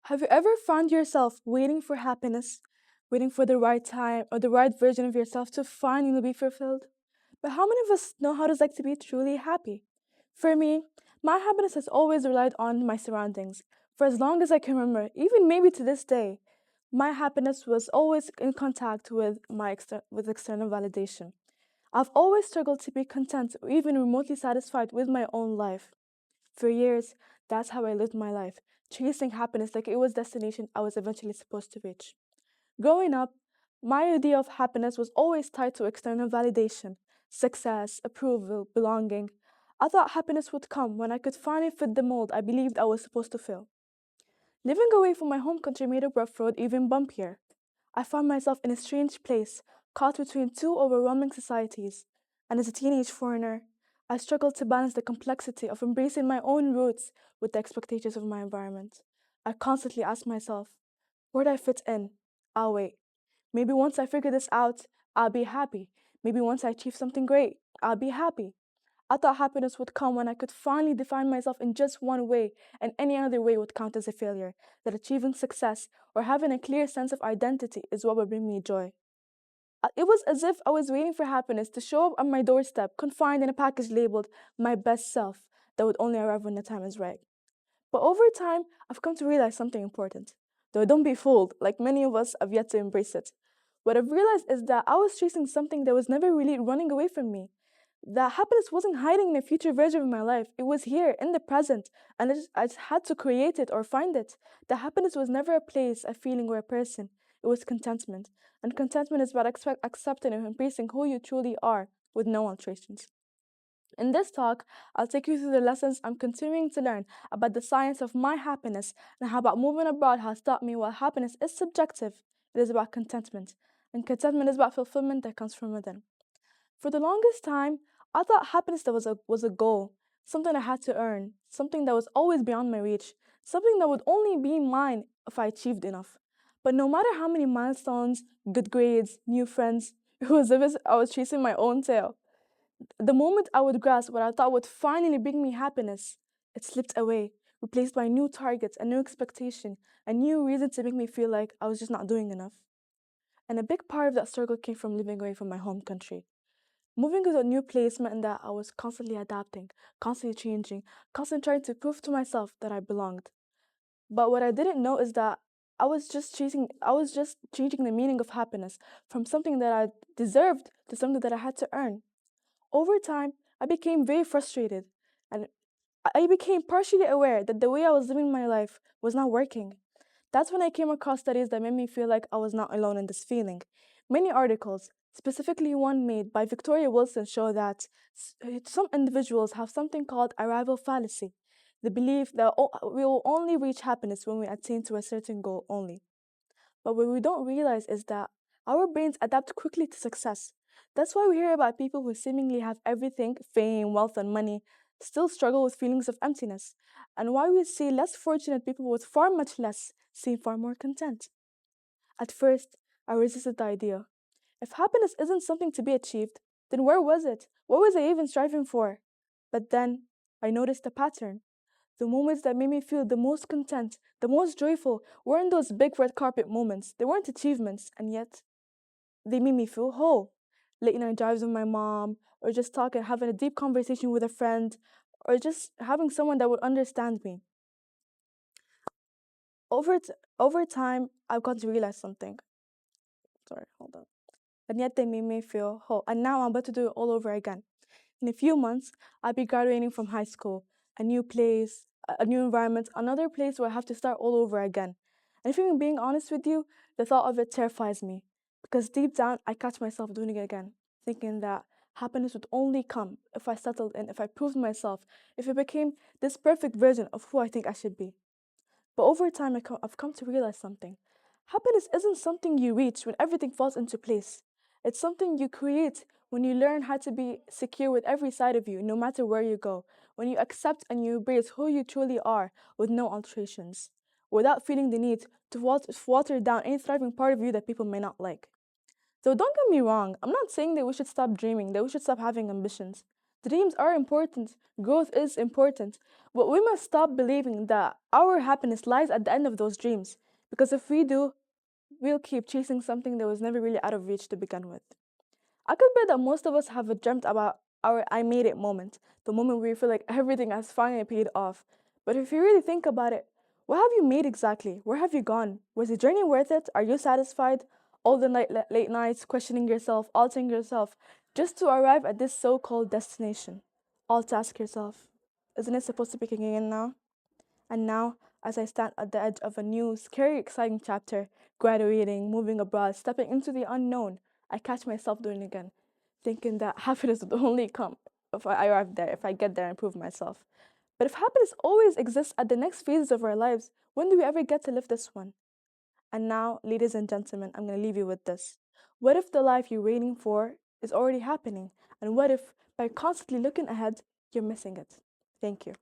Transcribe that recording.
Have you ever found yourself waiting for happiness, waiting for the right time or the right version of yourself to finally be fulfilled? But how many of us know how it's like to be truly happy? For me, my happiness has always relied on my surroundings. For as long as I can remember, even maybe to this day, my happiness was always in contact with with external validation. I've always struggled to be content or even remotely satisfied with my own life. For years, that's how I lived my life, chasing happiness like it was destination I was eventually supposed to reach. Growing up, my idea of happiness was always tied to external validation, success, approval, belonging. I thought happiness would come when I could finally fit the mold I believed I was supposed to fill. Living away from my home country made a rough road even bumpier. I found myself in a strange place, caught between two overwhelming societies. And as a teenage foreigner, I struggled to balance the complexity of embracing my own roots with the expectations of my environment. I constantly asked myself, where do I fit in? I'll wait. Maybe once I figure this out, I'll be happy. Maybe once I achieve something great, I'll be happy. I thought happiness would come when I could finally define myself in just one way, and any other way would count as a failure. That achieving success or having a clear sense of identity is what would bring me joy. It was as if I was waiting for happiness to show up on my doorstep, confined in a package labeled my best self, that would only arrive when the time is right. But over time, I've come to realize something important. Though don't be fooled, like many of us have yet to embrace it. What I've realized is that I was chasing something that was never really running away from me. That happiness wasn't hiding in a future version of my life. It was here in the present, and I just had to create it or find it. The happiness was never a place, a feeling, or a person. It was contentment. And contentment is about accepting and embracing who you truly are with no alterations. In this talk, I'll take you through the lessons I'm continuing to learn about the science of my happiness and how about moving abroad has taught me while happiness is subjective, it is about contentment. And contentment is about fulfillment that comes from within. For the longest time, I thought happiness that was a goal, something I had to earn, something that was always beyond my reach, something that would only be mine if I achieved enough. But no matter how many milestones, good grades, new friends, it was as if I was chasing my own tail. The moment I would grasp what I thought would finally bring me happiness, it slipped away, replaced by new targets, a new expectation, a new reason to make me feel like I was just not doing enough. And a big part of that struggle came from living away from my home country. Moving to a new place meant that I was constantly adapting, constantly changing, constantly trying to prove to myself that I belonged. But what I didn't know is that I was just changing the meaning of happiness from something that I deserved to something that I had to earn. Over time, I became very frustrated and I became partially aware that the way I was living my life was not working. That's when I came across studies that made me feel like I was not alone in this feeling. Many articles, specifically one made by Victoria Wilson, show that some individuals have something called arrival fallacy, the belief that we will only reach happiness when we attain to a certain goal only. But what we don't realize is that our brains adapt quickly to success. That's why we hear about people who seemingly have everything fame, wealth, and money still struggle with feelings of emptiness, and why we see less fortunate people with far much less seem far more content. At first, I resisted the idea. If happiness isn't something to be achieved, then where was it? What was I even striving for? But then I noticed a pattern. The moments that made me feel the most content, the most joyful, weren't those big red carpet moments. They weren't achievements, and yet they made me feel whole. Late night drives with my mom, or just talking, having a deep conversation with a friend, or just having someone that would understand me. Over time, I've got to realize something. Sorry, hold on. And yet they made me feel whole. And now I'm about to do it all over again. In a few months, I'll be graduating from high school, a new place, a new environment, another place where I have to start all over again. And if I'm being honest with you, the thought of it terrifies me. Because deep down, I catch myself doing it again, thinking that happiness would only come if I settled in, if I proved myself, if I became this perfect version of who I think I should be. But over time, I've come to realize something. Happiness isn't something you reach when everything falls into place. It's something you create when you learn how to be secure with every side of you, no matter where you go. When you accept and you embrace who you truly are with no alterations, without feeling the need to water down any thriving part of you that people may not like. So don't get me wrong, I'm not saying that we should stop dreaming, that we should stop having ambitions. Dreams are important, growth is important, but we must stop believing that our happiness lies at the end of those dreams. Because if we do, we'll keep chasing something that was never really out of reach to begin with. I could bet that most of us have dreamt about our I made it moment, the moment where you feel like everything has finally paid off. But if you really think about it, what have you made exactly? Where have you gone? Was the journey worth it? Are you satisfied? All the late nights, questioning yourself, altering yourself, just to arrive at this so called destination. All to ask yourself, isn't it supposed to be kicking in now? And now, as I stand at the edge of a new, scary, exciting chapter, graduating, moving abroad, stepping into the unknown, I catch myself doing it again, thinking that happiness would only come if I arrive there, if I get there and prove myself. But if happiness always exists at the next phases of our lives, when do we ever get to live this one? And now, ladies and gentlemen, I'm going to leave you with this. What if the life you're waiting for is already happening? And what if, by constantly looking ahead, you're missing it? Thank you.